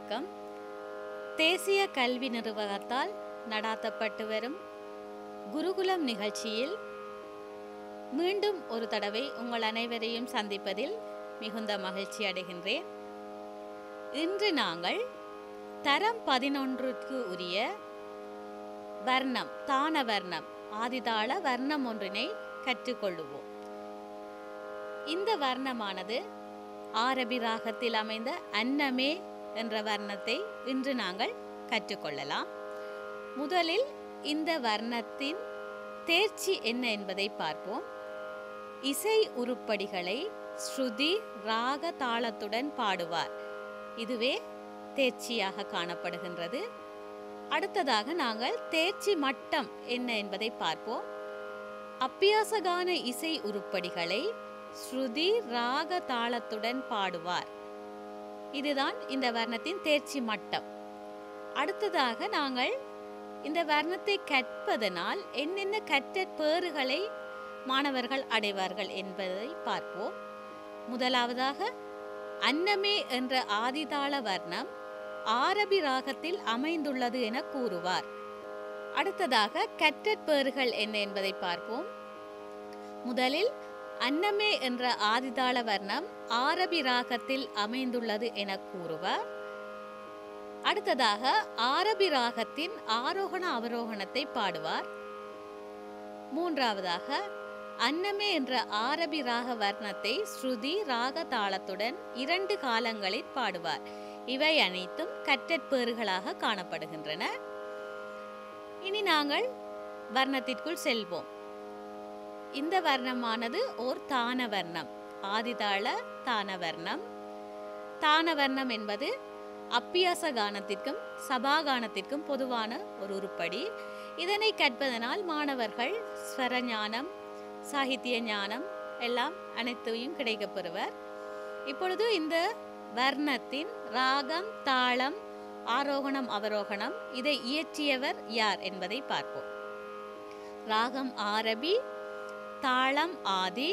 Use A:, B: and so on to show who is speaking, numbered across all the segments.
A: வணக்கம். தேசிய கல்வி நிறுவனத்தால் நடாத்தப்பட்டு வரும் குருகுலம் நிகழ்ச்சியில் மீண்டும் ஒரு தடவை உங்கள் அனைவரையும் சந்திப்பதில் மிகுந்த மகிழ்ச்சி அடைகின்றேன். இன்று நாங்கள் தரம் 11க்கு உரிய வர்ணம், தான வர்ணம், ஆதிதாள வர்ணம் ஒன்றினை கற்றுக்கொள்ளுவோம். இந்த வர்ணமானது ஆரபி ராகத்தில் அமைந்த அன்னமே என்ற வர்ணத்தை இன்று நாங்கள் கற்றுக்கொள்ளலாம். முதலில் இந்த வர்ணத்தின் தேர்ச்சி என்ன என்பதை பார்ப்போம். இசை உருப்படிகளை ஸ்ருதி ராக தாளத்துடன் பாடுவார். இதுவே தேர்ச்சியாக காணப்படுகின்றது. அடுத்ததாக நாங்கள் தேர்ச்சி மட்டம் என்ன என்பதை பார்ப்போம். அப்பியாசகான இசை உருப்படிகளை ஸ்ருதி ராக தாளத்துடன் பாடுவார். இதுதான் இந்த வர்ணத்தின் தேர்ச்சி மட்டம். அடுத்ததாக நாங்கள் இந்த வர்ணத்தை கற்பதனால் என்னென்ன கற்றற்பேறுகளை மாணவர்கள் அடைவார்கள் என்பதை பார்ப்போம். முதலாவதாக அன்னமே என்ற ஆதிதாள வர்ணம் ஆரபி ராகத்தில் அமைந்துள்ளது என கூறுவார். அடுத்ததாக கற்றற்பேறுகள் என்ன என்பதை பார்ப்போம். முதலில் அன்னமே என்ற ஆதிதாள வர்ணம் ஆரபி ராகத்தில் அமைந்துள்ளது என கூறுவார். அடுத்ததாக ஆரபி ராகத்தின் ஆரோகண அவரோகணத்தை பாடுவார். மூன்றாவதாக அன்னமே என்ற ஆரபி ராக வர்ணத்தை ஸ்ருதி ராக தாளத்துடன் 2 காலங்களில் பாடுவார். இவை அனைத்தும் கற்றற்பேறுகளாக காணப்படுகின்றன. இனி நாங்கள் வர்ணத்திற்குள் செல்வோம். இந்த வர்ணமானது ஓர் தான வர்ணம், ஆதிதாள தான வர்ணம். தான வர்ணம் என்பது அப்பியாச கானத்திற்கும் சபாகானத்திற்கும் பொதுவான ஒரு உருப்படி. இதனை கற்பதனால் மாணவர்கள் ஸ்வர ஞானம், சாகித்ய ஞானம் எல்லாம் அனைத்தையும் கிடைக்கப்பெறுவர். இப்பொழுது இந்த வர்ணத்தின் ராகம், தாளம், ஆரோகணம், அவரோகணம் இதை இயற்றியவர் யார் என்பதை பார்ப்போம். ராகம் ஆரபி, தாளம் ஆதி.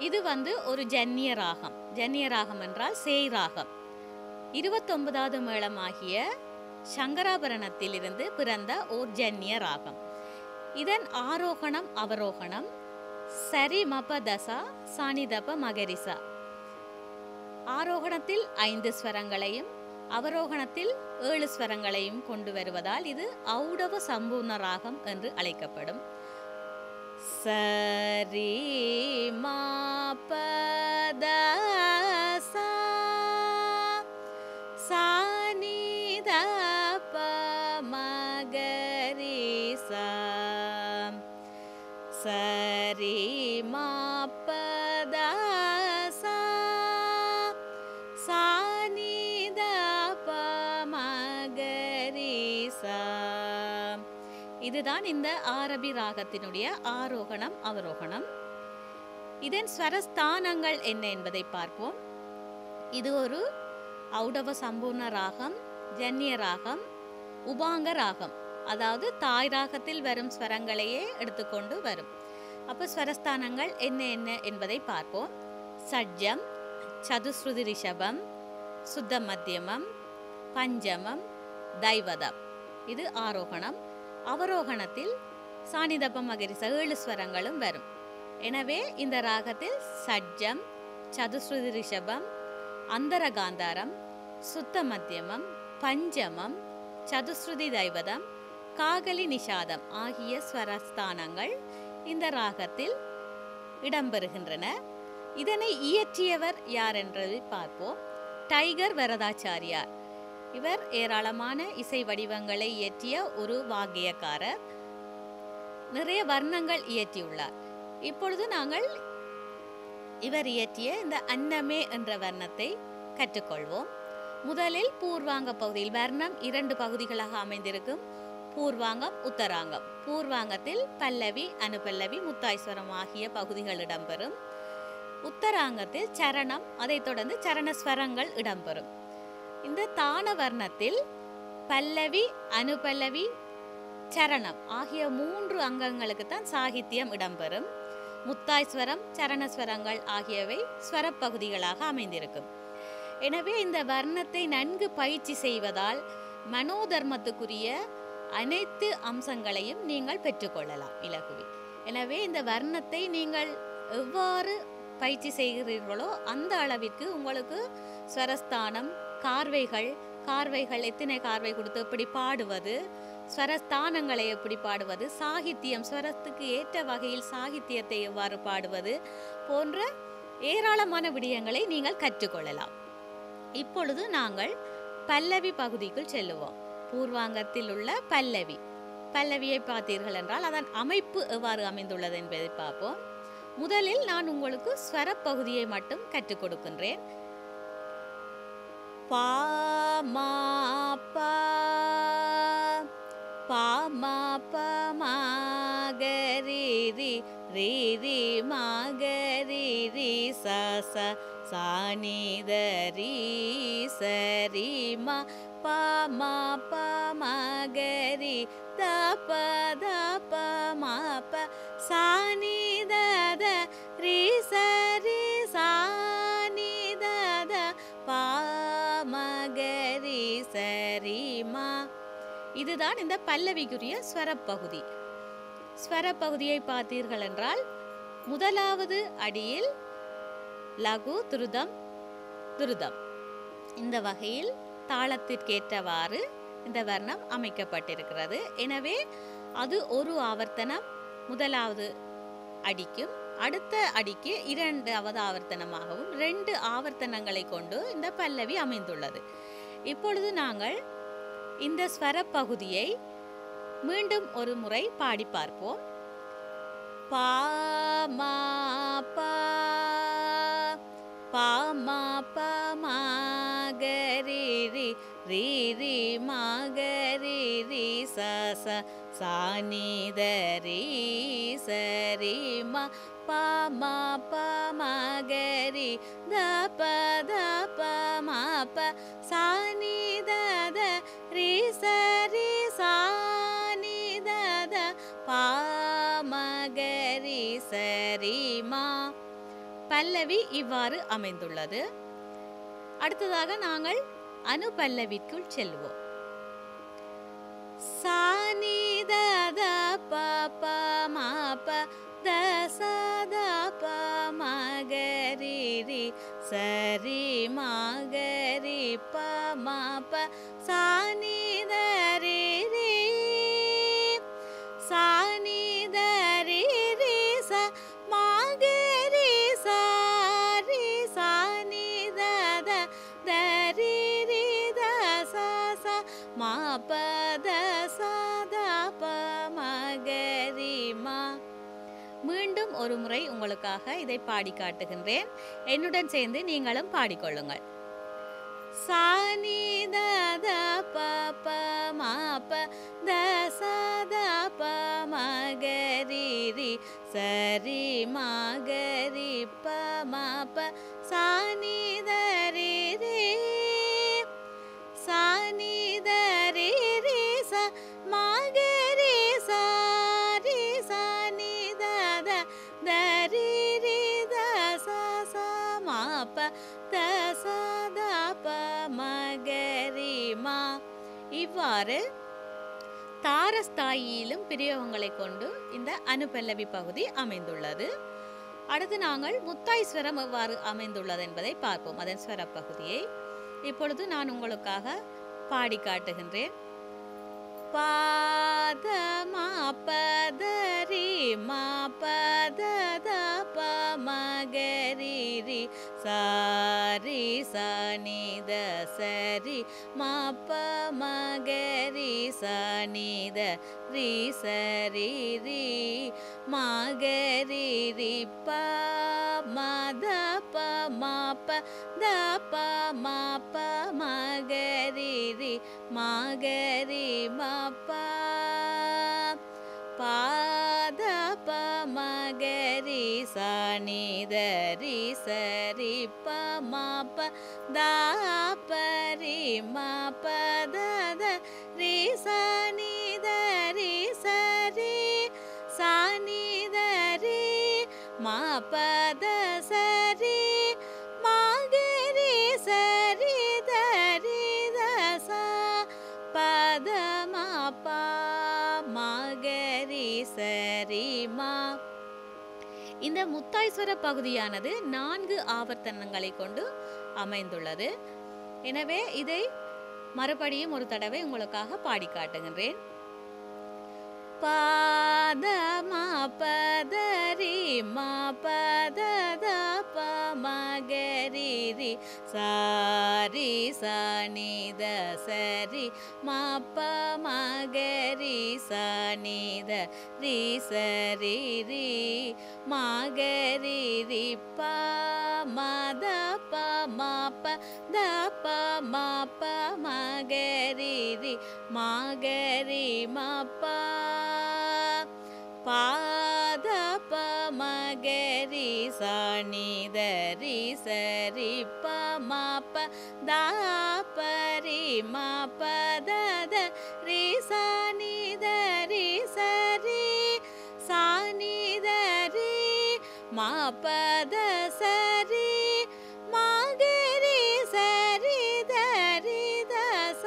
A: இது ஒரு ஜன்னிய ராகம். ஜன்னிய ராகம் என்றால் சேய் ராகம். 29வது மேளமாகிய சங்கராபரணத்தில் இருந்து பிறந்த ஓர் ஜன்னிய ராகம். இதன் ஆரோகணம் அவரோகணம் சரி மப தசா சானிதப மகரிசா. ஆரோகணத்தில் 5 ஸ்வரங்களையும் அவரோகணத்தில் 7 ஸ்வரங்களையும் கொண்டு வருவதால் இது ஔடவ சம்பூர்ண ராகம் என்று அழைக்கப்படும். சரி மப தசா சானிதப மகரிசா. சரி மப தசா சானிதப மகரிசா. இதுதான் இந்த ஆரபி ராகத்தினுடைய ஆரோகணம் அவரோகணம். இதன் ஸ்வரஸ்தானங்கள் என்ன என்பதை பார்ப்போம். இது ஒரு ஔடவ சம்பூர்ண ராகம், ஜன்னிய ராகம், உபாங்க ராகம். அதாவது தாய் ராகத்தில் வரும் ஸ்வரங்களையே எடுத்துக்கொண்டு வரும். அப்போ ஸ்வரஸ்தானங்கள் என்ன என்ன என்பதை பார்ப்போம். சட்ஜம், சதுஸ்ருதி ரிஷபம், சுத்த மத்தியமம், பஞ்சமம், தைவதம். இது ஆரோகணம். அவரோகணத்தில் சானிதப மகரிச 7 ஸ்வரங்களும் வரும். எனவே இந்த ராகத்தில் சட்ஜம், சதுஸ்ருதி ரிஷபம், அந்தர காந்தாரம், சுத்த மத்தியமம், பஞ்சமம், சதுஸ்ருதி தைவதம், காகலி நிஷாதம் ஆகிய ஸ்வரஸ்தானங்கள் இந்த ராகத்தில் இடம்பெறுகின்றன. இதனை இயற்றியவர் யார் என்றதை பார்ப்போம். டைகர் வரதாச்சாரியார். இவர் ஏராளமான இசை வடிவங்களை இயற்றிய ஒரு வாக்கியக்காரர். நிறைய வர்ணங்கள் இயற்றியுள்ளார். இப்பொழுது நாங்கள் இவர் இயற்றிய இந்த அன்னமே என்ற வர்ணத்தை கற்றுக்கொள்வோம். முதலில் பூர்வாங்க பகுதியில் வர்ணம் 2 பகுதிகளாக அமைந்திருக்கும். பூர்வாங்கம், உத்தராங்கம். பூர்வாங்கத்தில் பல்லவி, அனுபல்லவி, முத்தாய்ஸ்வரம் ஆகிய பகுதிகள் இடம்பெறும். உத்தராங்கத்தில் சரணம், அதைத் தொடர்ந்து சரணஸ்வரங்கள் இடம்பெறும். இந்த தான வர்ணத்தில் பல்லவி, அனுபல்லவி, சரணம் ஆகிய 3 அங்கங்களுக்கு தான் சாகித்யம் இடம்பெறும். முத்தாய்ஸ்வரம், சரணஸ்வரங்கள் ஆகியவை ஸ்வரப்பகுதிகளாக அமைந்திருக்கும். எனவே இந்த வர்ணத்தை நன்கு பயிற்சி செய்வதால் மனோதர்மத்துக்குரிய அனைத்து அம்சங்களையும் நீங்கள் பெற்றுக்கொள்ளலாம் இலகுவில். எனவே இந்த வர்ணத்தை நீங்கள் எவ்வாறு பயிற்சி செய்கிறீர்களோ அந்த அளவிற்கு உங்களுக்கு ஸ்வரஸ்தானம், கார்வைகள் எத்தனை கார்வை கொடுத்து எப்படி பாடுவது, ஸ்வரஸ்தானங்களை எப்படி பாடுவது, சாகித்யம் ஸ்வரத்துக்கு ஏற்ற வகையில் சாகித்யத்தை எவ்வாறு பாடுவது போன்ற ஏராளமான விடயங்களை நீங்கள் கற்றுக்கொள்ளலாம். இப்பொழுது நாங்கள் பல்லவி பகுதிக்குள் செல்லுவோம். பூர்வாங்கத்தில் உள்ள பல்லவியை பார்த்தீர்கள் என்றால் அதன் அமைப்பு எவ்வாறு அமைந்துள்ளது என்பதை பார்ப்போம். முதலில் நான் உங்களுக்கு ஸ்வர பகுதியை மட்டும் கற்றுக் கொடுக்கின்றேன். பா மா பா, பா மா ப மா க ரி ரி, ரி ரி மா க ரி ரி ச ச, சா நி த ரி ச ரி மா, பா மா ப மா க ரி, த ப த ப மா ப, சா நி த த ரி ச ரி, சா நி த த பா ம க ரி ச ரி மா. இதுதான் இந்த பல்லவிக்குரிய ஸ்வரப்பகுதி. ஸ்வரப்பகுதியை பார்த்தீர்கள் என்றால் முதலாவது அடியில் லகு, துருதம், துருதம் இந்த வகையில் தாளத்திற்கேற்றவாறு இந்த வர்ணம் அமைக்கப்பட்டிருக்கிறது. எனவே அது ஒரு ஆவர்த்தனம் முதலாவது அடிக்கும், அடுத்த அடிக்கு இரண்டாவது ஆவர்த்தனமாகவும் 2 ஆவர்த்தனங்களை கொண்டு இந்த பல்லவி அமைந்துள்ளது. இப்பொழுது நாங்கள் இந்த ஸ்வர பகுதியை மீண்டும் ஒரு முறை பாடி பார்ப்போம். பா மா பா, பா மா ப மா க ரி ரி, ரி ரி மா க ரி ரி ச ச, சா நி த ரி ச ரி மா, பா மா ப மா க ரி, த ப த ப மா ப, சா நி த த ரி ச ரி, சா நி த த பா ம க ரி ச ரி மா. பல்லவி இவ்வாறு அமைந்துள்ளது. அடுத்ததாக நாங்கள் அனுபல்லவிக்குள் செல்வோம். சா நி த த ப ப மா ப, த ச த ப ம க ரி ரி, ச ரி மா க ரி ப ம ப, சா நி த ரி ரி, சா நி த ரி ரி ச, மா க ரி ச ரி, சா நி த த த ரி ரி த ச ச, மா ப த ச த ப ம க ரி மா. மீண்டும் ஒரு முறை உங்களுக்காக இதை பாடி காட்டுகின்றேன். என்னுடன் சேர்ந்து நீங்களும் பாடிக்கொள்ளுங்கள். சா நி த த ப ப மா ப, த ச த ப ம க ரி ரி, ச ரி மா க ரி ப ம ப, சா நி த ரி ரி, சா நி த ரி ரி ச, மா க ரி ச ரி, சா நி த த த ரி ரி த ச ச, மா ப த ச த ப ம க ரி மா. இவ்வாறு தாரஸ்தாயிலும் பிரயோகங்களை கொண்டு இந்த அனுபல்லவி பகுதி அமைந்துள்ளது. அடுத்து நாங்கள் முத்தாய்ஸ்வரம் எவ்வாறு அமைந்துள்ளது என்பதை பார்ப்போம். அதன் ஸ்வர பகுதியை இப்பொழுது நான் உங்களுக்காக பாடி காட்டுகின்றேன். பாத மா பத ரி மா பத த ப ம க ரி ரி, சா ரி சா நி த ச ரி, மா ப ம க ரி சா நி த ரி ச ரி ரி, மா க ரி ரி ப ம த ப ம ப, த ப ம ப ம க ரி ரி, மா க ரி ம ப, பா த ப ம க ரி சா நி த ரி ச ரி ப ம ப, த ப ரி ம ப த த ரி சா நி த ரி ச ரி, சா நி த ரி ம ப த ச ரி, மா க ரி ச இந்த முத்தாய்ஸ்வர பகுதியானது 4 ஆவர்த்தனங்களை கொண்டு அமைந்துள்ளது. எனவே இதை மறுபடியும் ஒரு தடவை உங்களுக்காக பாடி காட்டுகின்றேன். பாத மா பத ரி மா பத த ப மகரி ரி சாரி சனி த சரி மா ப மகரி சனி த ரி சரி ரி மகரி ரி ப மத ப மா ப த ப மா ப மகரி ரி மகரி மா ப பாத ப மகரி சனி த ரி சரி ப ம ப த ப ரி ம ப த த ரி சனி த ரி சரி சனி த ரி ம ப த சரி மகரி சரி த ரி த ச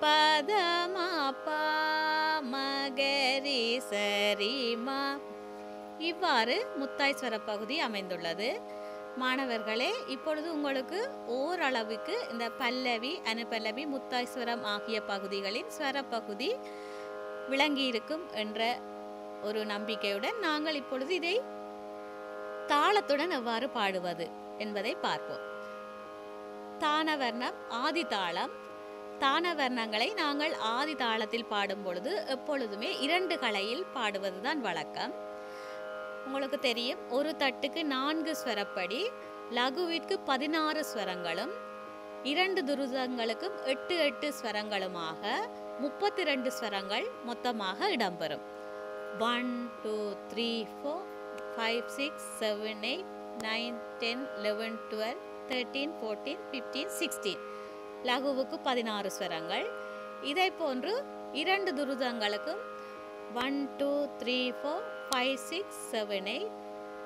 A: பத ம ப மகரி சரி ம. இவ்வாறு முத்தாய்ஸ்வர பகுதி அமைந்துள்ளது. மாணவர்களே, இப்பொழுது உங்களுக்கு ஓரளவுக்கு இந்த பல்லவி, அனுபல்லவி, முத்தாய்ஸ்வரம் ஆகிய பகுதிகளின் ஸ்வர பகுதி விளங்கியிருக்கும் என்ற ஒரு நம்பிக்கையுடன் நாங்கள் இப்பொழுது இதை தாளத்துடன் எவ்வாறு பாடுவது என்பதை பார்ப்போம். தானவர்ணம், ஆதி தாளம். தானவர்ணங்களை நாங்கள் ஆதி தாளத்தில் பாடும் பொழுது எப்பொழுதுமே 2 கலையில் பாடுவதுதான் வழக்கம். உங்களுக்கு தெரியும், ஒரு தட்டுக்கு 4 ஸ்வரப்படி, லகுவிற்கு 16 ஸ்வரங்களும், 2 துருதங்களுக்கும் 8 ஸ்வரங்களுமாக 32 ஸ்வரங்கள் மொத்தமாக இடம்பெறும். 1 2 3 4 5 6 7 8 9 10 11 12 13 14 15 16 லகுவுக்கு 16 ஸ்வரங்கள். இதை போன்று 2 துருதங்களுக்கும் 1 2 3 4 5 6 7 8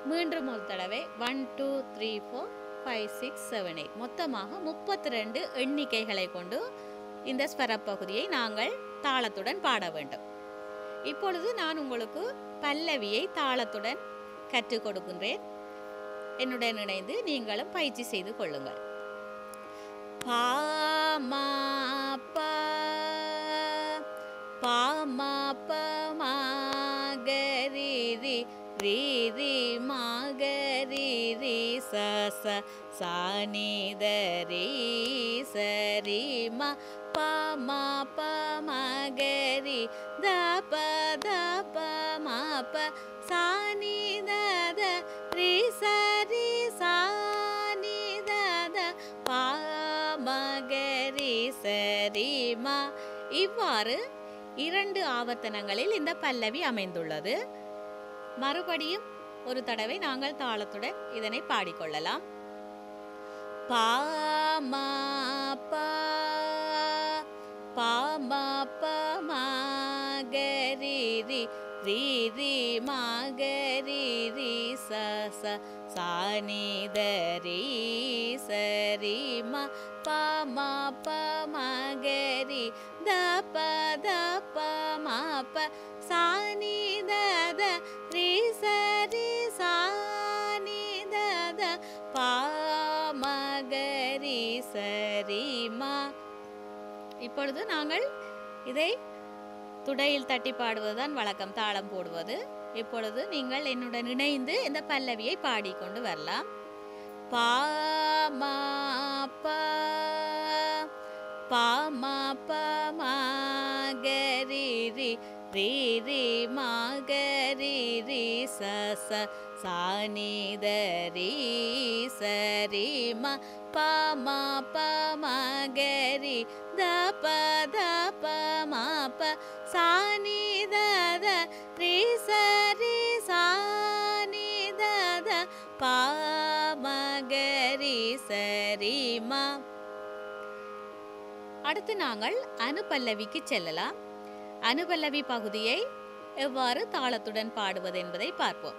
A: மீண்டும் ஒரு தடவை 1 2 3 4 5 6 7 8 மொத்தமாக 32 எண்ணிக்கைகளை கொண்டு இந்த ஸ்வர பகுதியை நாங்கள் தாளத்துடன் பாட வேண்டும். இப்பொழுது நான் உங்களுக்கு பல்லவியை தாளத்துடன் கற்றுக் கொடுக்கின்றேன். என்னுடன் இணைந்து நீங்களும் பயிற்சி செய்து கொள்ளுங்கள். பா மா பா பா மா ப மா கரி ரி ரி ரி மா கரி ரி ச ச சா நி த ரி சரி ம ப மா ப மா கரி த ப த ப மா ப சா நி த த ரி சரி சா நி த த ப மகரி சரி ம. இவ்வாறு 2 ஆவர்த்தனங்களில் இந்த பல்லவி அமைந்துள்ளது. மறுபடியும் ஒரு தடவை நாங்கள் தாளத்துடன் இதனை பாடிக்கொள்ளலாம். பா மா பா பா மா ப மா கரி ரி ரி ரி மா கரி ரி ச ச சா நி த ரி சரி ம ப மா ப மா கரி த ப த ப மா ப சா நி த த ரி சரி சா நி த த ப மகரி சரி ம. இப்பொழுது நாங்கள் இதை துடையில் தட்டி பாடுவதுதான் வழக்கம், தாளம் போடுவது. இப்பொழுது நீங்கள் என்னுடன் இணைந்து இந்த பல்லவியை பாடிக்கொண்டு வரலாம். பா மா பா பா மா ப மா கரி ரி ரி ரி மா கரி ரி ச ச சா நி த ரி சரி ம ப மா ப மா கரி த ப த ப மா ப சா நி த த ரி சரி சா நி த த ப மகரி சரி ம. அடுத்து நாங்கள் அனுபல்லவிக்கு செல்லலாம். அனுபல்லவி பகுதியை எவ்வாறு தாளத்துடன் பாடுவது என்பதை பார்ப்போம்.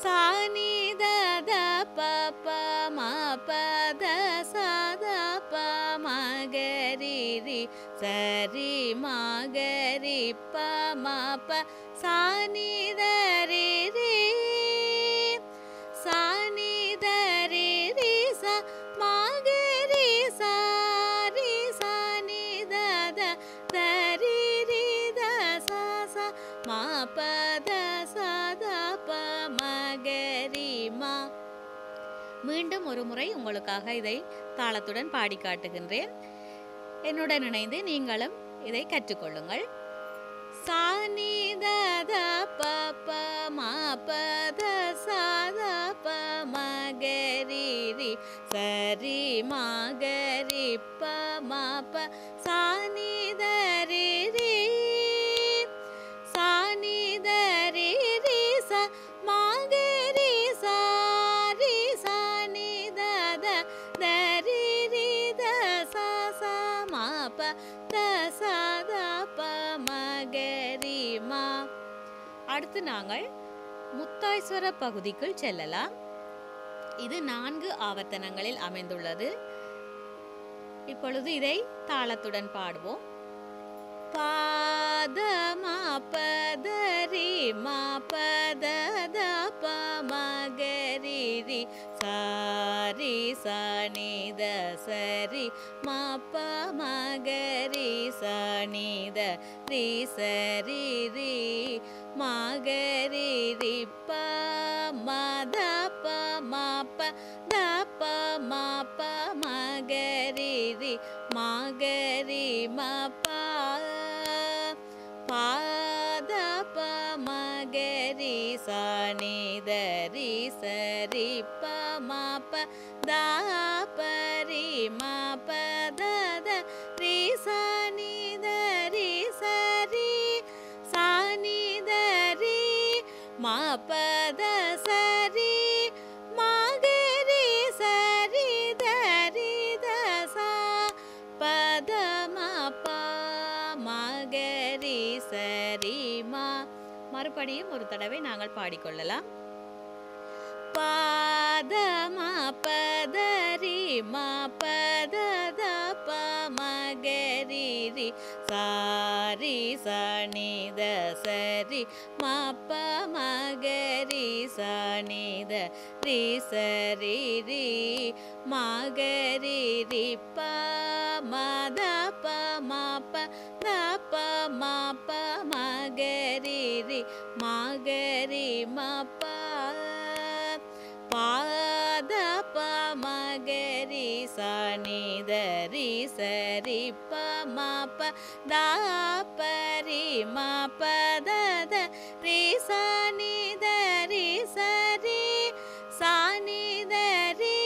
A: சா நி த த ப ப ம ப த ச த ப ம கரி ரி சரி ம கரி ப ம ப சா நி த ரி ரி மீண்டும் ஒரு முறை உங்களுக்காக இதை தாளத்துடன் பாடி காட்டுகின்றேன். என்னுடன் இணைந்து நீங்களும் இதை கற்றுக்கொள்ளுங்கள். சானி தத பப மபத சத ப மகரி சரி மகரி ப மப சானி தரி ரி சானி தரி ரி ச மகரி சாரி சானி தத தரி ரி த ச ச மப த சத ப மகரி மா. அடுத்து நாங்கள் முத்தாய்ஸ்வர பகுதிக்குள் செல்லலாம். இது 4 ஆவர்த்தனங்களில் அமைந்துள்ளது. இப்பொழுது இதை தாளத்துடன் பாடுவோம். பாத மா பத ரி மா பத த ப மகரி ரி சாரி சனி த சரி மா ப மகரி சனி த ரி சரி ரி மகரி ரி ப மத ப மா ப த ப மா ப மகரி ரி மகரி ம ப பாத ப மகரி சனி தரி சரி ப ம ப த ப ரி ம ப த த ரி சனி தரி சரி சனி தரி ம ப த சரி மகரி சரி தரி த ச பத ம ப மகரி சரி மா. மறுபடியும் ஒரு தடவை நாங்கள் பாடிக்கொள்ளலாம். பாத ம பத ரி ம பத த ப மகரி ரி சாரி சனி த சரி ம ப மகரி சனி த ரி சரி ரி மகரி ரி ப மத ப ம ப த ப ம ப மகரி ரி மகரி ம ப பாத ப மகரி சனி தரி சரி ப ம ப த ப ரி ம ப த த ரி சனி தரி சரி சனி தரி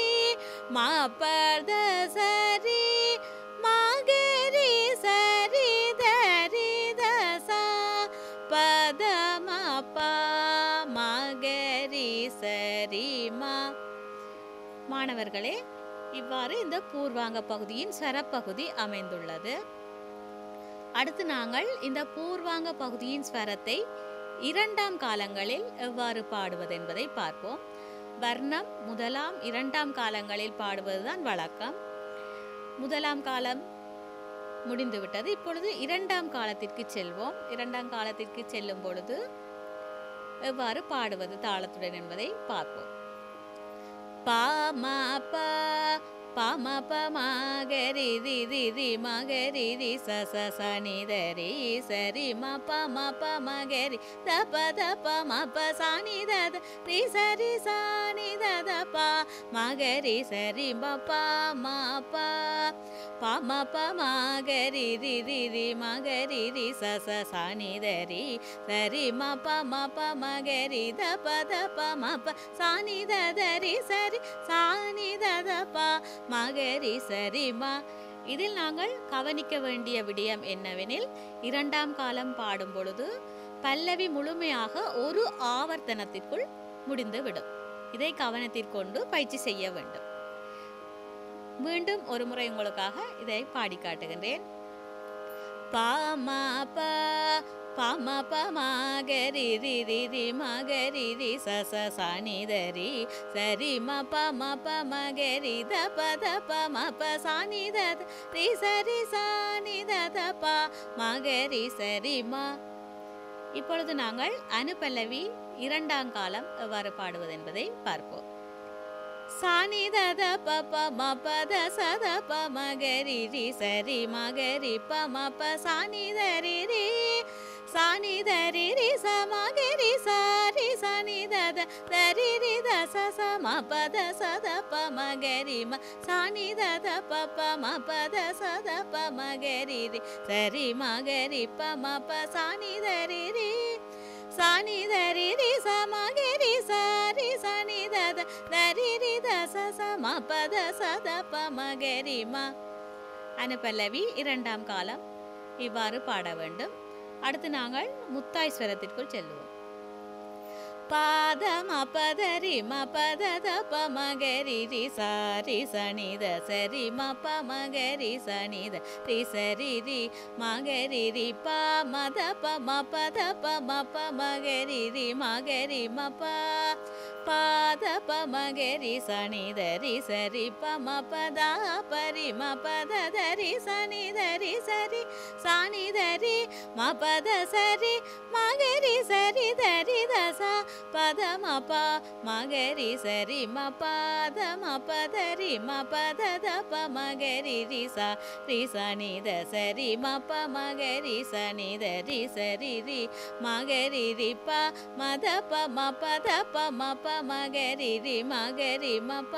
A: ம ப த சரி மகரி சரி தரி த ச பத ம ப மகரி சரி மா. மாணவர்களே, இவ்வாறு இந்த பூர்வாங்க பகுதியின் ஸ்வரப்பகுதி அமைந்துள்ளது. அடுத்து நாங்கள் இந்த பூர்வாங்க பகுதியின் ஸ்வரத்தை 2ஆம் காலங்களில் எவ்வாறு பாடுவது என்பதை பார்ப்போம். வர்ணம் 1ஆம் 2ஆம் காலங்களில் பாடுவதுதான் வழக்கம். 1ஆம் காலம் முடிந்துவிட்டது. இப்பொழுது 2ஆம் காலத்திற்கு செல்வோம். 2ஆம் காலத்திற்கு செல்லும் பொழுது எவ்வாறு பாடுவது தாளத்துடன் என்பதை பார்ப்போம். ப ம ப ப ம ப மகரி ரி ரி ரி மகரி ரி ச ச சனி தரி சரி ம ப ம ப மகரி த ப த ப ம ப சனி த த ரி சரி சனி த த ப மகரி சரி ம ப ம ப ப ம ப மகரி ரி ரி ரி மகரி ரி ச ச சனி தரி சரி ம ப ம ப மகரி த ப த ப ம ப சனி த த ரி சரி சனி த த ப மகரி சரி ம. இதில் நாங்கள் கவனிக்க வேண்டிய விடயம் என்னவெனில், 2ஆம் காலம் பாடும் பொழுது பல்லவி முழுமையாக ஒரு ஆவர்த்தனத்திற்குள் முடிந்துவிடும். இதை கவனத்திற்கொண்டு பயிற்சி செய்ய வேண்டும். மீண்டும் ஒரு முறை உங்களுக்காக இதை பாடி காட்டுகின்றேன். ப ம ப ப ம ப மகரி ரி ரி ரி மகரி ரி ச ச சனி தரி சரி ம ப ம ப மகரி த ப த ப ம ப சனி த ரி சரி சனி த த ப மகரி சரி ம. இப்பொழுது நாங்கள் அனுபல்லவி 2ஆம் காலம் எவ்வாறு பாடுவது என்பதை பார்ப்போம். சனி த த ப ப ம ப த ச த ப மகரி ரி சரி மகரி ப ம ப சனி த ரி ரி சாணி தரி ரி சமகரி சாரி சனி தத தரி ரி தச சம பத சத பமகரி ம சாணி தத பப ம பத சத பமகரி ரி சரி மகரி பம ப சாணி தரி ரி சாணி தரி ரி சமகரி சாரி சனி தத தரி ரி தச சம பத சத பமகரி ம. அனுபல்லவி இரண்டாம் காலம் இவ்வாறு பாட வேண்டும். அடுத்து நாங்கள் முத்தாய் ஸ்வரத்திற்குள் செல்லுவோம். பாத மபதரி மபத பமகரி ரி சாரி சனித சரி மப மகரி சனித ரி சரி ரி மகரி ரி ப மத ப மபத ப மப மகரி ரி மகரி மப பாத பமகரி சனித ரி சரி ப மபத பரி மபத தரி சனித ரி சரி சானித ரி மபத சரி மகரி சரி தரி தச பத மப மகரி சரி மபத மபதரி மபத தப மகரி ரி ச ரி சனித சரி மப மகரி சனித ரி சரி ரி மகரி ரி ப மத ப மபத ப மப மகரி ரி மகரி மப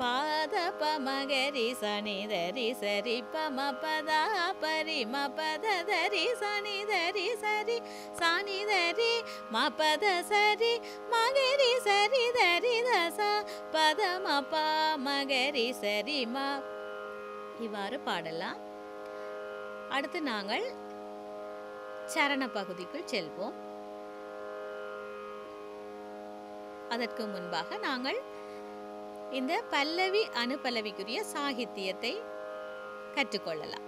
A: பாத பமகரி சனித ரி சரி பம பத பரி மபத தரி சனித ரி சரி சானித ரி மபத சரி மகரி சரி தரி தச பத மப மகரி சரி ம. இவ்வாறு பாடலாம். அடுத்து நாங்கள் சரண பகுதிக்குள் செல்வோம். அதற்கு முன்பாக நாங்கள் இந்த பல்லவி அனுபல்லவிக்குரிய சாகித்தியத்தை கற்றுக்கொள்ளலாம்.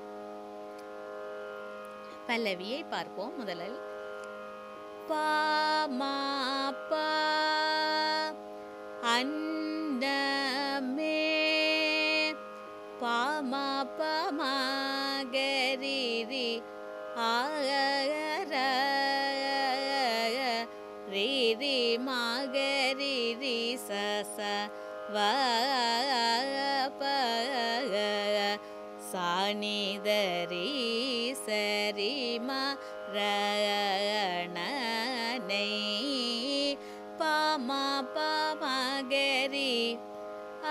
A: பல்லவியை பார்ப்போம். முதலில் பா மா பா அன்னமே பா மா ப மகரி ரி ஆகர ரி ரி மகரி ரி சச வ ப சானித ரி சரி ம ரணனை ப ம ப மகரி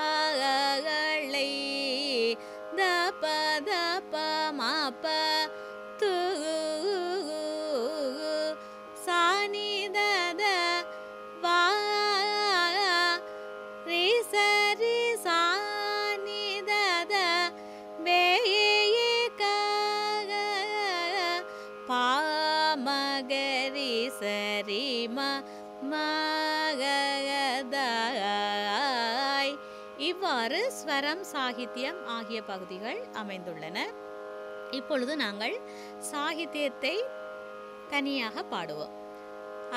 A: ஆகளை த ப த ப ம ப து சானித த வ ரி சரி சானித த பேயே க பா மகரி சரி ம மகதாய். இவ்வாறு ஸ்வரம் சாகித்யம் ஆகிய பகுதிகள் அமைந்துள்ளன. இப்பொழுது நாங்கள் சாகித்யத்தை தனியாக பாடுவோம்.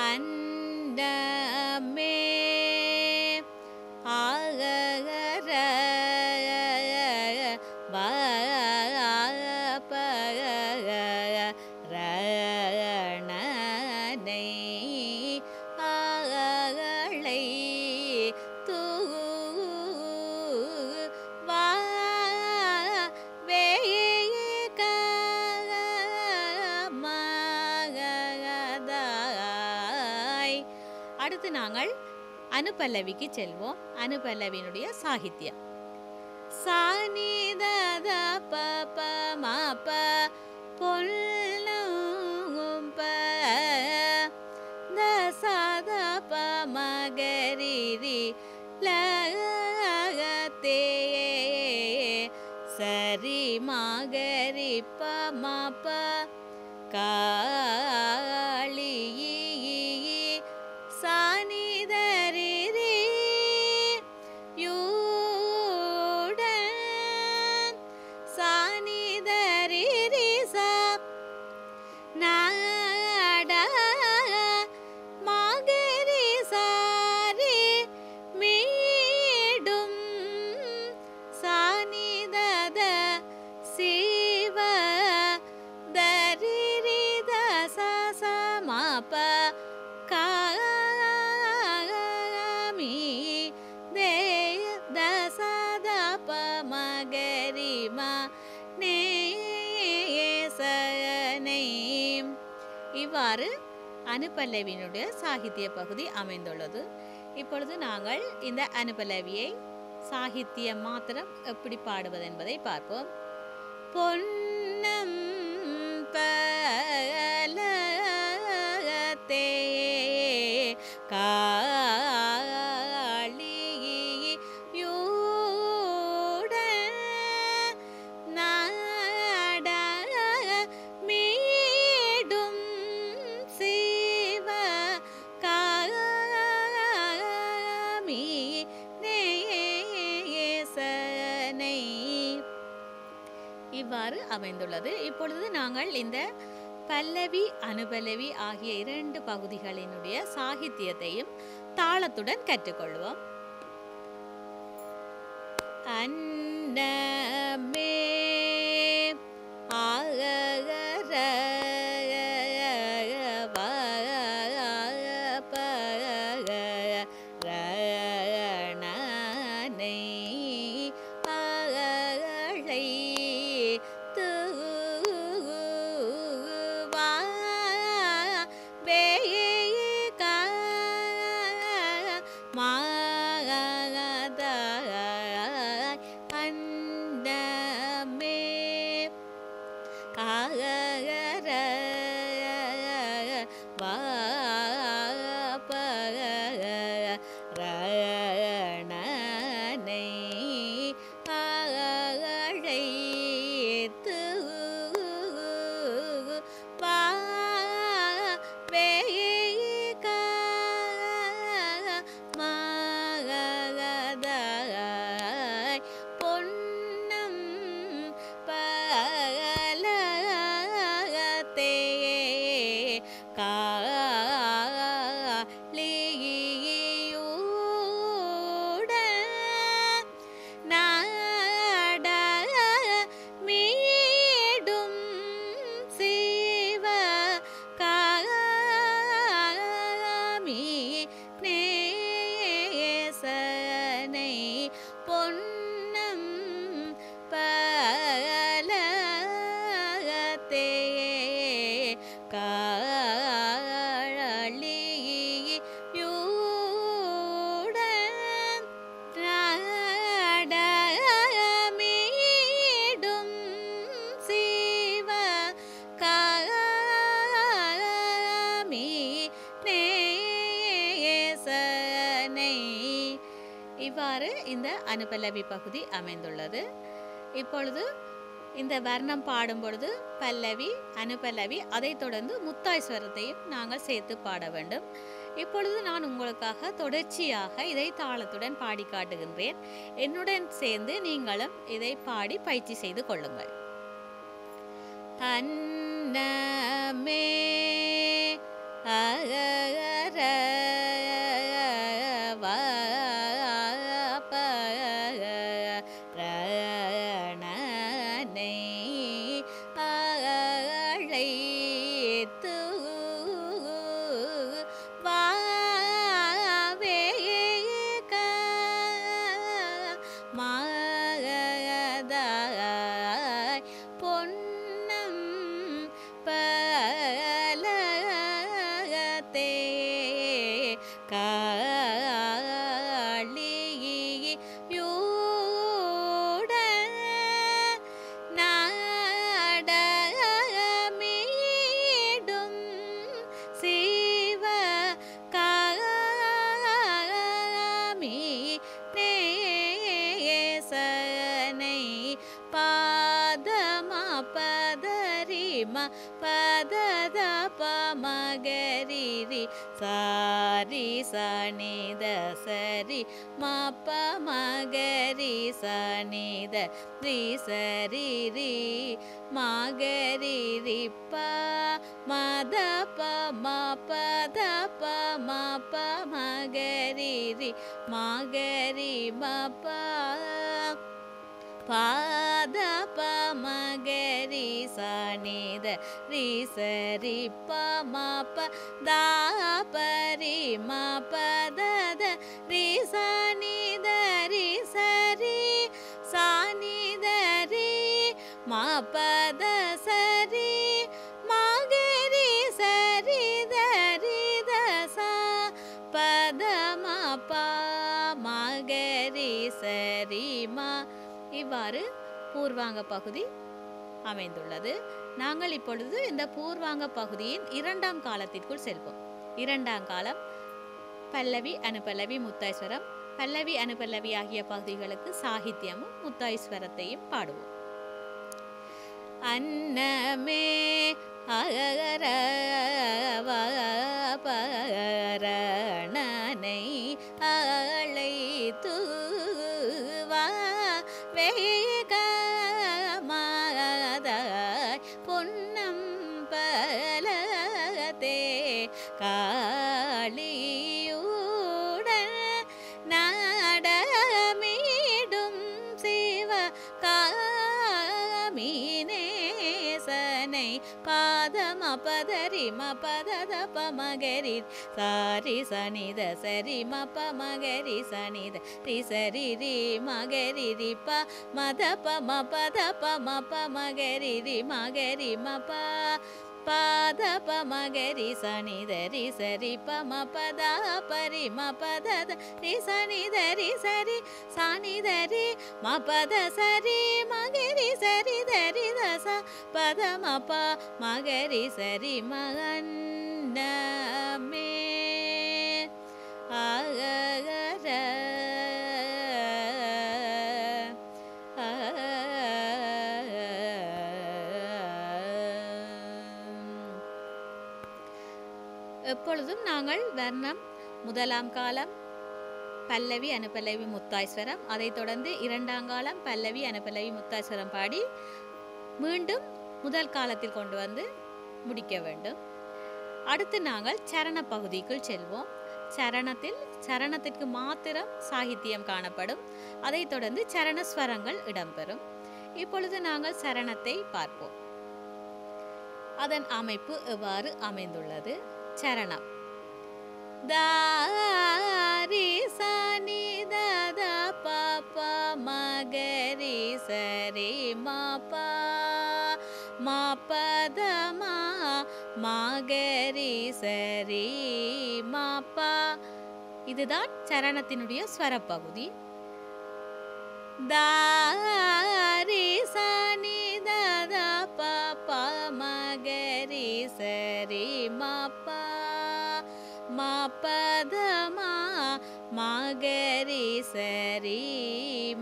A: அண்டமே ஆகர ப ப ரணனை ஆகளை து வ பேயே க மகதாய். அடுத்து நாங்கள் அனுபல்லவிக்கு செல்வோம். அனுபல்லவியினுடைய சாகித்யம் சானித த ப ப ம ப பொல்லும் ப த ச த ப மகரி ரி ல தே சரி மகரி ப ம ப காளி சானித ரி ரி யூடன் சானித ரி ரி ச நாட மகரி சாரி மீடும் சானித த சிவ தரி ரி த ச ச இவ்வாறு அனுபல்லவியினுடைய சாகித்ய பகுதி அமைந்துள்ளது. இப்பொழுது நாங்கள் இந்த அனுபல்லவியை சாகித்யம் மாத்திரம் எப்படி பாடுவது என்பதை பார்ப்போம். பொன்னம் பலத்தே இவ்வாறு அமைந்துள்ளது. இப்பொழுது நாங்கள் இந்த பல்லவி அனுபல்லவி ஆகிய 2 பகுதிகளினுடைய சாகித்யத்தையும் தாளத்துடன் கற்றுக்கொள்வோம். அன்னமே ஆகர இவ்வாறு இந்த அனுபல்லவி பகுதி அமைந்துள்ளது. இப்பொழுது இந்த வர்ணம் பாடும் பொழுது பல்லவி அனுபல்லவி அதைத் தொடர்ந்து முத்தாய் ஸ்வரத்தையும் நாங்கள் சேர்த்து பாட வேண்டும். இப்பொழுது நான் உங்களுக்காக தொடர்ச்சியாக இதை தாளத்துடன் பாடி காட்டுகின்றேன். என்னுடன் சேர்ந்து நீங்களும் இதை பாடி பயிற்சி செய்து கொள்ளுங்கள். அன்னமே அகர பதத பமகரிரி சாரி சனித சரி மப மகரி சனித ரி சரி ரி மகரிரி ப மத ப மபத ப மப மகரிரி மகரி மப பாத பமகரி சனித ரி சரி பமப தாபரி மபதத ரி சனித ரி சரி சனித ரி மபத சரி மகரி சரி இவ்வாறு பூர்வாங்க பகுதி அமைந்துள்ளது. நாங்கள் இப்பொழுது இந்த பூர்வாங்க பகுதியின் இரண்டாம் காலத்திற்குள் செல்வோம். இரண்டாம் காலம் பல்லவி அனுபல்லவி முத்தாய்ஸ்வரம். பல்லவி அனுபல்லவி ஆகிய பகுதிகளுக்கு சாகித்யமும் முத்தாய்ஸ்வரத்தையும் பாடுவோம். அன்னமே அகரவபரணனை அழைத்து வா வேகமாதாய் பொன்னம் பலதே காளியுடன் நாடமிடும் சிவ காமினேசனை பாதம பதரி மபதத பமகரி சாரி சனித சரி மப மகரி சனித ரி சரி ரி மகரி ரி ப மத பம பத பம பமகரி ரி மகரி மப பாத பமகரி சனித ரி சரி பம பத பரி மபத ரி சனித ரி சரி சனித ரி மபத சரி மகரி சரி தரி தச பத மப மகரி சரி மகன்னமே அகர எப்பொழுதும் நாங்கள் வர்ணம் முதலாம் காலம் பல்லவி அனுபல்லவி முத்தாய்ஸ்வரம், அதைத் தொடர்ந்து இரண்டாம் காலம் பல்லவி அனுபல்லவி முத்தாய்ஸ்வரம் பாடி மீண்டும் முதல் காலத்தில் கொண்டு வந்து முடிக்க வேண்டும். அடுத்து நாங்கள் சரண பகுதிக்குள் செல்வோம். சரணத்திற்கு மாத்திரம் சாகித்யம் காணப்படும். அதைத் தொடர்ந்து சரணஸ்வரங்கள் இடம்பெறும். இப்பொழுது நாங்கள் சரணத்தை பார்ப்போம். அதன் அமைப்பு எவ்வாறு அமைந்துள்ளது? சரணம் தாரி சனி தத பப மகரி சரி மப மபத மகரி சரி மப. இதுதான் சரணத்தினுடைய ஸ்வரப்பகுதி. தாரி சனி தத பப மகரி சரி மப மபத மகரி சரி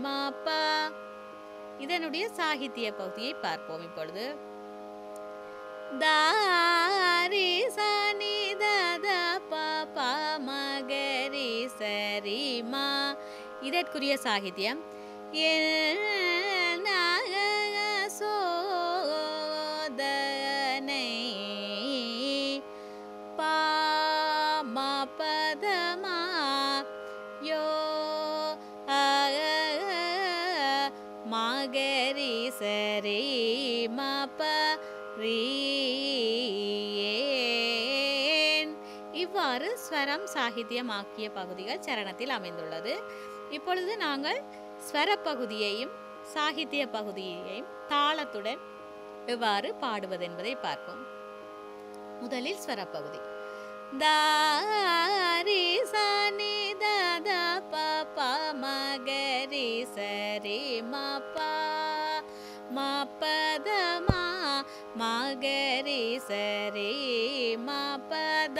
A: மப. இதனுடைய சாகித்ய பகுதியை பார்ப்போம். இப்பொழுது தாரி சனி தத பப மகரி சரி ம. இதற்குரிய சாகித்யம் சோதனை பாமபதமா யோ மகரி சரி மப ரீன். இவ்வாறு ஸ்வரம் சாகித்யம் ஆக்கிய பகுதிகள் சரணத்தில் அமைந்துள்ளது. இப்பொழுது நாங்கள் ஸ்வர பகுதியையும் சாகித்ய பகுதியையும் தாளத்துடன் எவ்வாறு பாடுவது என்பதை பார்ப்போம். முதலில் ஸ்வர பகுதி. தாரி சனி தத பப மகரி சரி மப மபத மகரி சரி மபத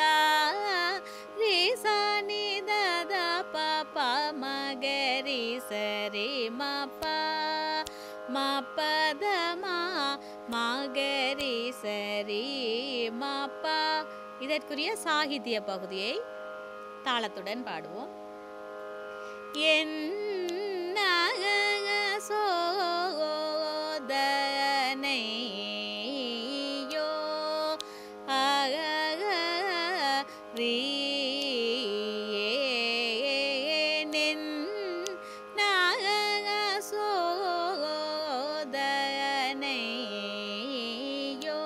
A: ரி சனி தத பப மகரி சரி மப மபத மகரி சரி மப. இதற்குரிய சாகித்ய பகுதியை தாளத்துடன் பாடுவோம். என் சோதனை யோ ரீன் சோதனை யோ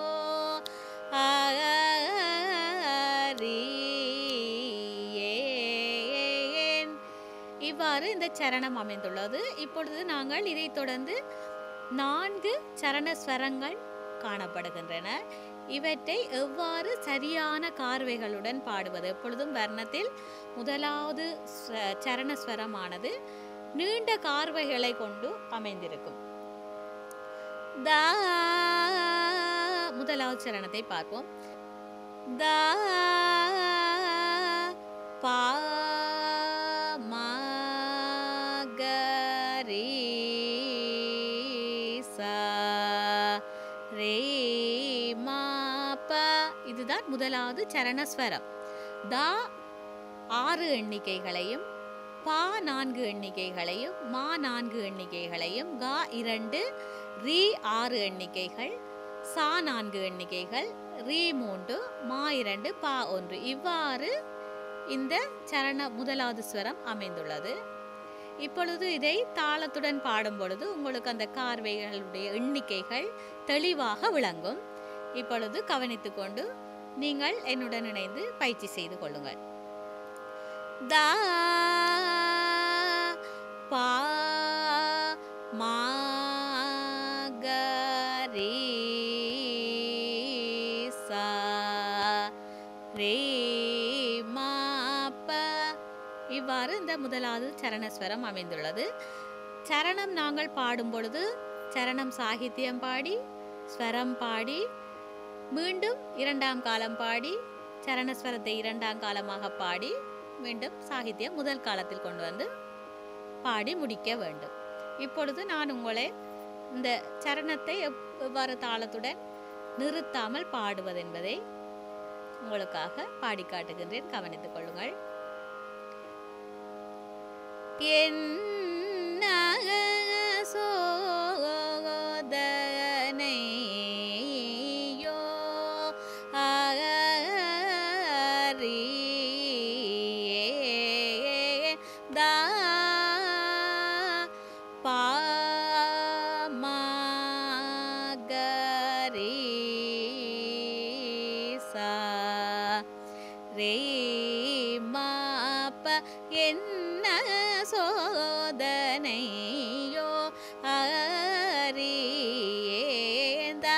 A: ரீன். இவ்வாறு இந்த சரணம் அமைந்துள்ளது. இப்பொழுது நாங்கள் இதைத் தொடர்ந்து 4 சரணஸ்வரங்கள் காணப்படுகின்றன. இவற்றை எவ்வாறு சரியான கார்வைகளுடன் பாடுவது? எப்பொழுதும் வர்ணத்தில் முதலாவது சரணஸ்வரமானது நீண்ட கார்வைகளை கொண்டு அமைந்திருக்கும். தா முதலாவது சரணத்தை பார்ப்போம். தா பா மா க ரீ சா ரே மா ப. இதுதான் முதலாவது சரணஸ்வரம். தா 6 எண்ணிக்கைகளையும், பா 4 எண்ணிக்கைகளையும், மா 4 எண்ணிக்கைகளையும், கா 2, ரீ 6 எண்ணிக்கைகள், சா 4 எண்ணிக்கைகள், ரீ 3, மா 2, பா 1. இவ்வாறு இந்த சரண முதலாவது ஸ்வரம் அமைந்துள்ளது. இப்பொழுது இதை தாளத்துடன் பாடும் பொழுது உங்களுக்கு அந்த கார்வைகளுடைய எண்ணிக்கைகள் தெளிவாக விளங்கும். இப்பொழுது கவனித்துக்கொண்டு நீங்கள் என்னுடன் இணைந்து பயிற்சி செய்து கொள்ளுங்கள். தா பா மா க ரீ சா ரே மா ப. இவ்வாறு இந்த முதலாவது சரணஸ்வரம் அமைந்துள்ளது. சரணம் நாங்கள் பாடும் பொழுது சரணம் சாகித்யம் பாடி, ஸ்வரம் பாடி, மீண்டும் 2ஆம் காலம் பாடி, சரணஸ்வரத்தை 2ஆம் காலமாக பாடி, மீண்டும் சாகித்யம் முதல் காலத்தில் கொண்டு வந்து பாடி முடிக்க வேண்டும். இப்பொழுது நான் உங்களை இந்த சரணத்தை எவ்வாறு தாளத்துடன் நிறுத்தாமல் பாடுவது என்பதை உங்களுக்காக பாடி காட்டுகின்றேன். கவனித்துக் கொள்ளுங்கள். என்ன சோதனையோ தா பா மா க ரீ சா ரே மா ப. என்ன சோதனையோ அரியேந்தா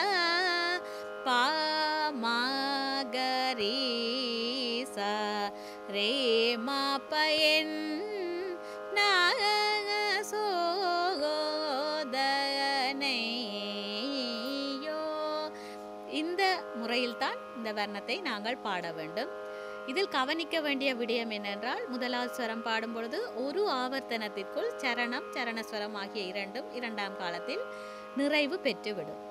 A: பா மா க ரீ சா ரே மா ப. என்ன சோதனையோ. இந்த முறையில்தான் இந்த வர்ணத்தை நாங்கள் பாட வேண்டும். இதில் கவனிக்க வேண்டிய விடயம் என்னென்றால், முதலாவது ஸ்வரம் பாடும் பொழுது ஒரு ஆவர்த்தனத்திற்குள் சரணம், சரணஸ்வரம் ஆகிய இரண்டும் 2ஆம் காலத்தில் நிறைவு பெற்றுவிடும்.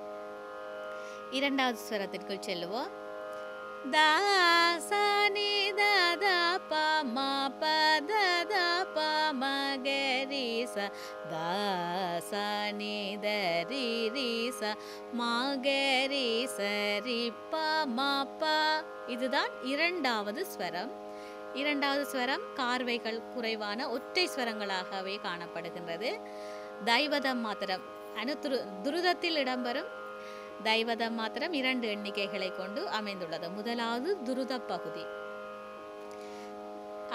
A: 2வது ஸ்வரத்திற்குள் செல்லுவோம். தா சா நி த த ப ம ப த த ப ம க ரீ ச தா சா நி த ரீ ரீ ச ம க ரீ ச ரீ ப ம ப. இதுதான் 2வது ஸ்வரம். 2வது ஸ்வரம் கார்வைகள் குறைவான ஒற்றை ஸ்வரங்களாகவே காணப்படுகின்றது. தைவதம் மாத்திரம் துருதத்தில் இடம்பெறும் தைவதம் மாத்திரம் 2 எண்ணிக்கைகளை கொண்டு அமைந்துள்ளது. முதலாவது துருத பகுதி.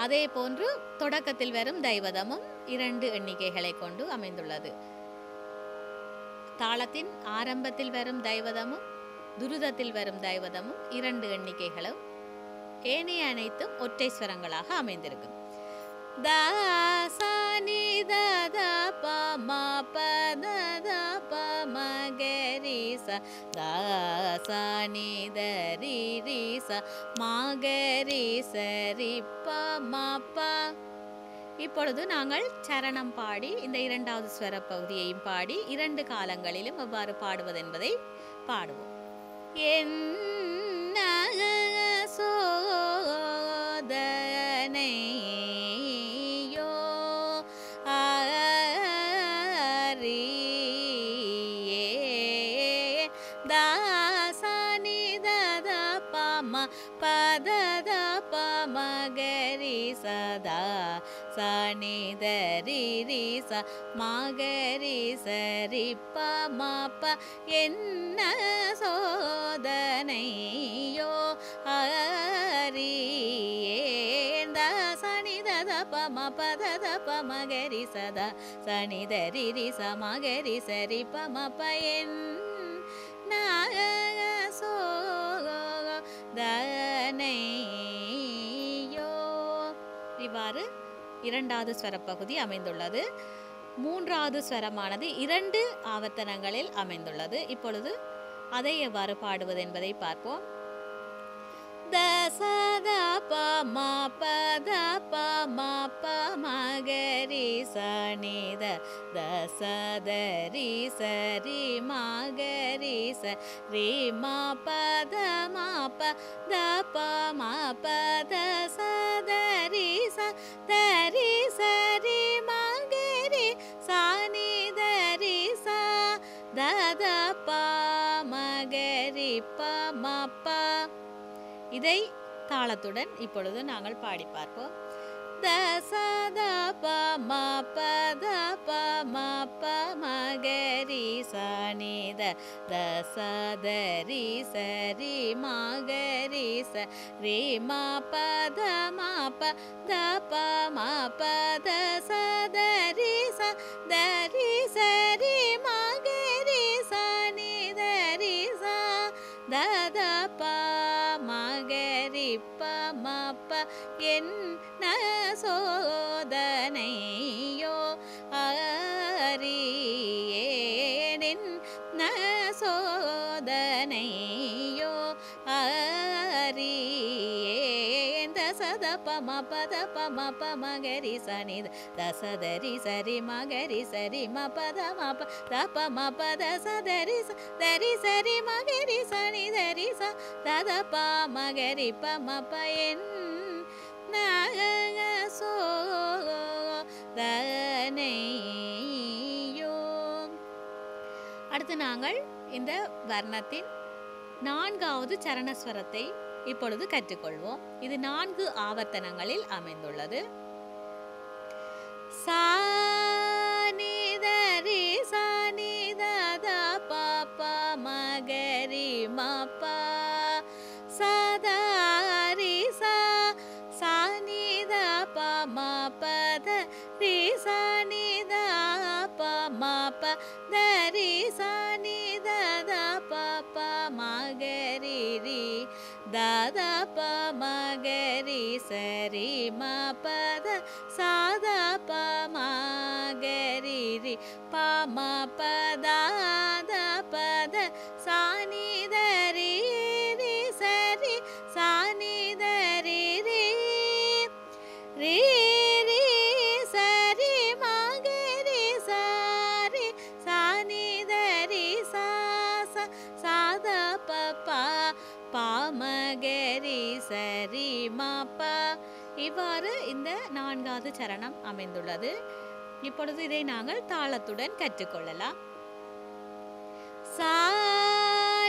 A: அதே போன்று தொடக்கத்தில் வரும் தைவதமும் 2 எண்ணிக்கைகளை கொண்டு அமைந்துள்ளது. தாளத்தின் ஆரம்பத்தில் வரும் தைவதமும் துருதத்தில் வரும் தைவதமும் 2 எண்ணிக்கைகளும், ஏனைய அனைத்தும் ஒற்றை ஸ்வரங்களாக அமைந்திருக்கும். தா சா நி த த ப ம ப த த ப ம க ரீ ச தா சா நி த ரீ ரீ ச ம க ரீ ச ரீ ப ம ப. இப்பொழுது நாங்கள் சரணம் பாடி இந்த 2வது ஸ்வர பகுதியையும் பாடி 2 காலங்களிலும் எவ்வாறு பாடுவது என்பதை பாடுவோம். என்ன சோதனையோ அரியேந்தா சா நி த த ப ம ப த த ப ம க ரீ ச தா சா நி த ரீ ரீ ச ம க ரீ ச ரீ ப ம ப. என்ன சோதனையோ அரியேந்தா சா நி த த ப ம ப த த ப ம க ரீ ச தா சா நி த ரீ ரீ ச ம க ரீ ச ரீ ப ம ப. என்ன சோதனையோ. இவ்வாறு இரண்டாவது ஸ்வரப்பகுதி அமைந்துள்ளது. மூன்றாவது ஸ்வரமானது 2 ஆவர்த்தனங்களில் அமைந்துள்ளது. இப்பொழுது அதை எவ்வாறு பாடுவது என்பதை பார்ப்போம். த ச த ப ம ப த ப ம ப ம க ரி ச நி த த ச த ரி ச ரி ம க ரி ச ரி ம ப த ம ப த ப ம ப த ச த ரி ச த ரி ச ரி ம க ரி ச நி த ரி ச த த ப ம க ரி ப ம ப. இதை தாளத்துடன் இப்பொழுது நாங்கள் பாடி பார்ப்போம். த ச த ப ம ப த ப ம ப ம க ரி ச நி த த ச த ரி ச ரி ம க ரி ச ரி ம ப த ம ப த ப ம ப த ச த ரி ச த ரி ச ரி ம க ரி ச நி த ரி ச த த ப ம க ரி ப ம ப. என்ன சோதனையோ அறியேன், சோதனையோ அறியேன். த ச த ப ம ப த ப ம ப ம க ரி ச நி த ச த ரி ச ரி ம க ரி ச ரி ம ப த ம ப த ப ம ப த ச த ரி ச த ரி ச ரி ம க ரி ச நி த ரி ச த த ப ம க ரி ப ம ப. என் சோதனையோ. அடுத்து நாங்கள் இந்த வர்ணத்தின் 4வது சரணஸ்வரத்தை இப்பொழுது கற்றுக்கொள்வோம். இது 4 ஆவர்த்தனங்களில் அமைந்துள்ளது. சா நி த ரி ச நி த த ப ப ம க ரி ம ப ச த ரி ச ச நி த ப ம ப த ரி ச நி த ப ம ப த ரி ச நி த த ப ப ம க ரி ரி த த ப ம க ரி ச ரி ம ப த ச த ப ம க ரி ரி ப ம ப த த ப த ச நி த ரி ரி ச ரி ச நி த ரி ரி ரி ரி ச ரி ம க ரி ச ரி ச நி த ரி ச ச ச த ப ப ப ம க ரி ச ரி ம ப. இவ்வாறு இந்த 4வது சரணம் அமைந்துள்ளது. இப்பொழுது இதை நாங்கள் தாளத்துடன் கற்றுக்கொள்ளலாம். சா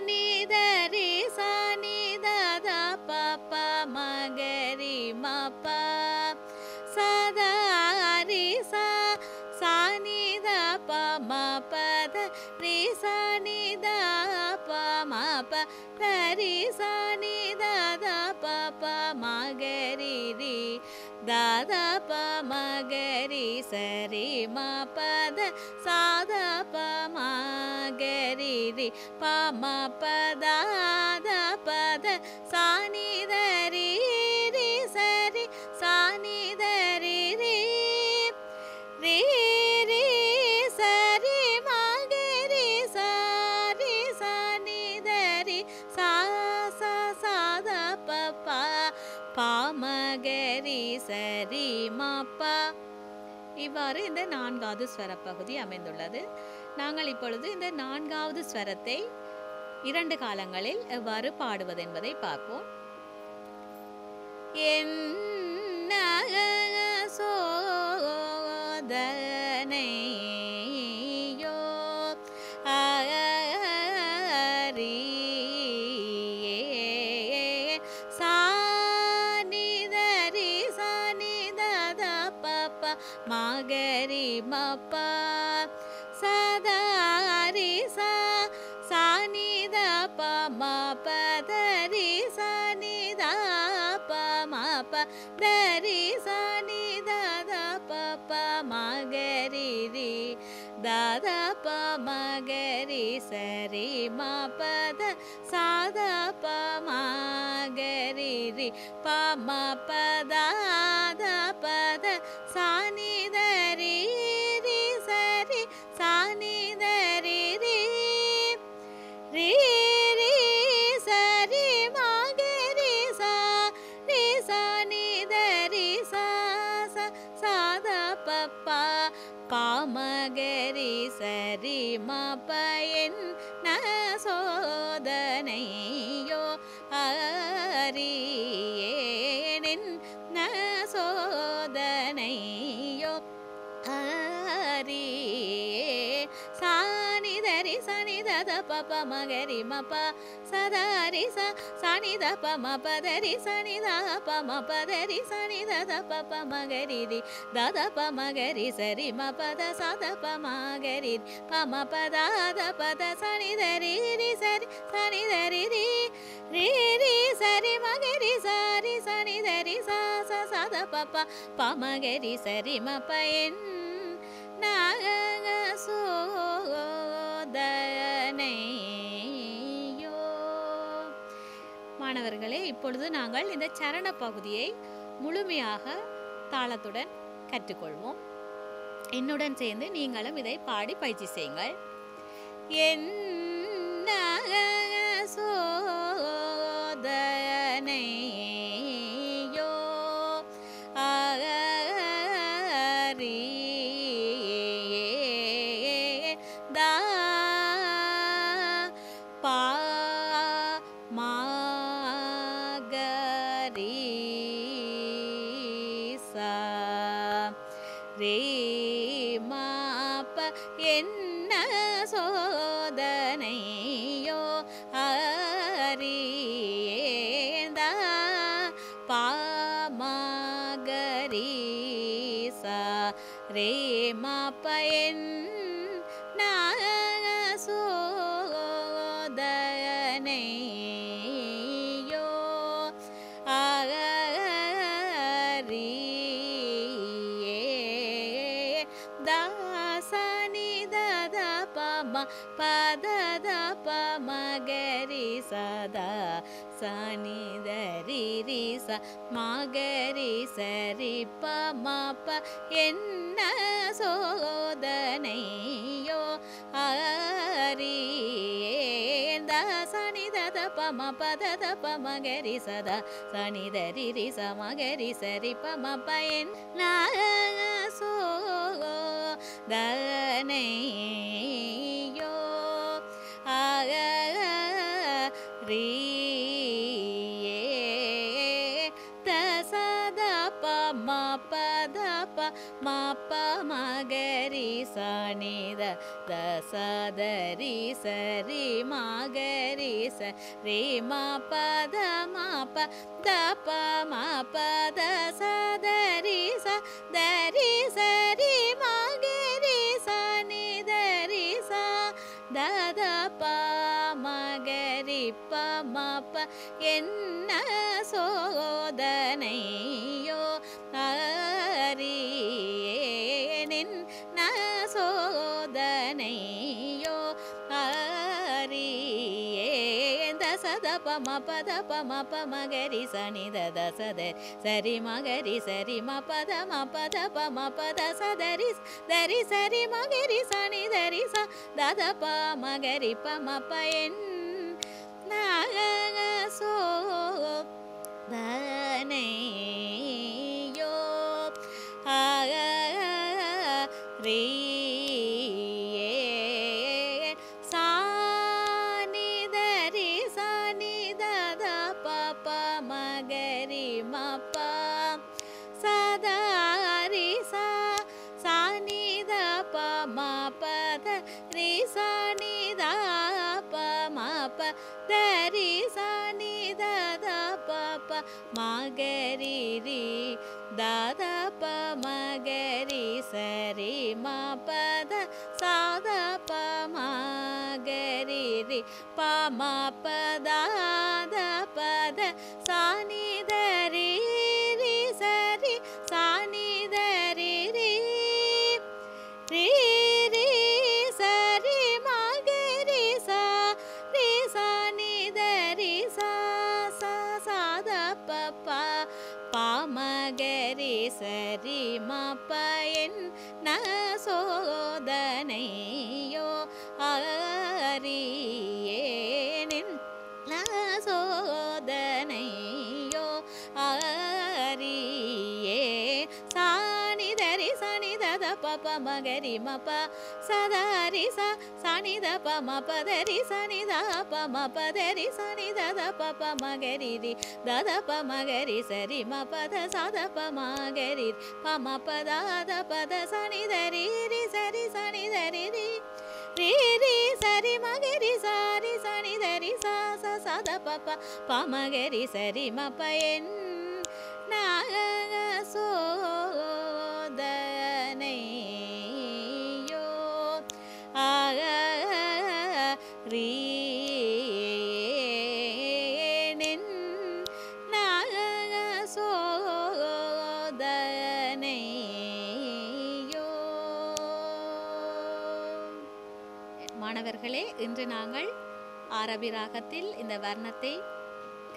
A: நி த ரி ச நி த த ப ப ம க ரி ம ப ச த ரி ச ச நி த ப ம ப த ரி ச நி த ப ம ப த ரி ச நி த த ப ப ம க ரி ரி த த ப ம க ரி ச ரி ம ப த ச த ப ம க ரி ரி ப ம ப த த ப த ச நி த ரி ரி ச ரி ச நி த ரி ரி ரி ரி ச ரி ம க ரி ச ரி ச நி த ரி ச ச ச த ப ப ப ம க ரி ச ரி ம ப. இவ்வாறு இந்த 4வது ஸ்வரப்பகுதி அமைந்துள்ளது. நாங்கள் இப்பொழுது இந்த 4வது ஸ்வரத்தை 2 காலங்களில் எவ்வாறு பாடுவது என்பதை பார்ப்போம். என்ன சோதனையோ அறியேன், சா நி த ரி ச நி த த ப ப ம க ரி ம ப ச த ரி ச ச நி த ப ம ப த ரி ச நி த ப ம ப த ரி ச நி த த ப ப ம க ரி ரி த த ப ம க ரி ச ரி ம ப த ச த ப ம க ரி ரி ப ம ப த த ப த ச மபயன் சோதனையோ அறியேனின் சோதனையோ அறியே சானிதரி சனிதத பப மகரி மப சதரி சனித பம பதரி சனித பம பதரி சனிதத பப மகரி ரி தத பமகரி சரி மபத சத பமகரி பம பதாத பத சனிதரி ரி சரி சனிதரி ரி ரி ரி சரி மகரி சரி சனிதரி ச சத பப பமகரி சரி மபயன் சோதனையோ. மாணவர்களே, இப்பொழுது நாங்கள் இந்த சரண பகுதியை முழுமையாக தாளத்துடன் கற்றுக்கொள்வோம். என்னுடன் சேர்ந்து நீங்களும் இதை பாடி பயிற்சி செய்யுங்கள். என்ன சோதனையோ என்ன சோதனையோ அறியேந்த பாமகரீசா ரே மாப்பயன் சோதனையோ பதத பமகரி சதா சனிதரி ரி ச மகரி சரி பமப என்ன சோதனையோ அறியேந்த சனிதத பம பதத பமகரி சதா சனிதரி ரி ச மகரி சரி பமப என்ன சோதனையோ தசத பம பத மப மகரி சனித தசதரி சரி மகரி சரி மபத மப தப மபத சதரி சரி சரி மகரி சனிதரி ச தத பமகரி பமப என்ன சோதனையோ அறியேனின் சோதனையோ அறியேந்த சத பம பத பம பமகரி சனித தசத சரி மகரி சரி மபத மபத பம பத சதரி தரி சரி மகரி சனிதரி ச தத பமகரி பமபயன் சோதனையோ சானிதரி சனிதத பப மகரி மப சதரி ச சானித பம பத ரி சனித பமப தரி சனித பப மகரி ரி தத பமகரி சரி மபத சத பமகரி ரி பமபதாத பத சானிதரி ரி சரி சானிதரி ரி ரி ரி சரி மகரி ச ரி சானிதரி ச சத பப பாமகரி சரி மபயன் சோதனையோ அறியேனின் சோதனையோ அறியே சானிதரி சனிதத ப மகரி மப சதாரி ச சனித ப மபதரி சனித ப மபதரி சனித ப மகரி ரி தத ப மகரி சரி மபத சத ப மகரி ப மபத பத சனிதரி ரி சரி சனிதரி ரி ரி ரி சரி மகரி சாரி சனிதரி சா ச சத ப ப மகரி சரி மப என் நாக சோதனையோ ஆக ரீனின் நாக சோதனையோ. மாணவர்களே, இன்று நாங்கள் ஆரபி ராகத்தில் இந்த வர்ணத்தை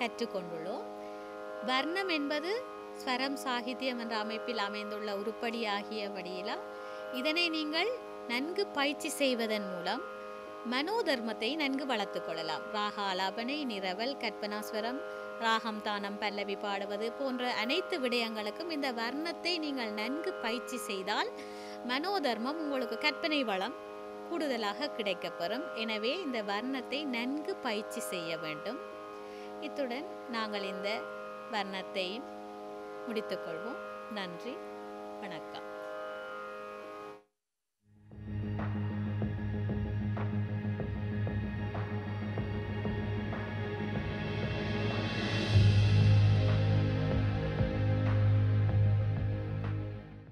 A: கற்றுக்கொண்டுள்ளோம். வர்ணம் என்பது ஸ்வரம் சாகித்யம் என்ற அமைப்பில் அமைந்துள்ள உருப்படி ஆகியபடியிலாம் இதனை நீங்கள் நன்கு பயிற்சி செய்வதன் மூலம் மனோதர்மத்தை நன்கு வளர்த்து கொள்ளலாம். ராக ஆலாபனை, நிரவல், கற்பனாஸ்வரம், ராகம் தானம், பல்லவி பாடுவது போன்ற அனைத்து விடயங்களுக்கும் இந்த வர்ணத்தை நீங்கள் நன்கு பயிற்சி செய்தால் மனோதர்மம் உங்களுக்கு கற்பனை வளம் கூடுதலாக கிடைக்கப்பெறும். எனவே இந்த வர்ணத்தை நன்கு பயிற்சி செய்ய வேண்டும். இத்துடன் நாங்கள் இந்த வர்ணத்தை முடித்துக்கொள்வோம். நன்றி, வணக்கம்.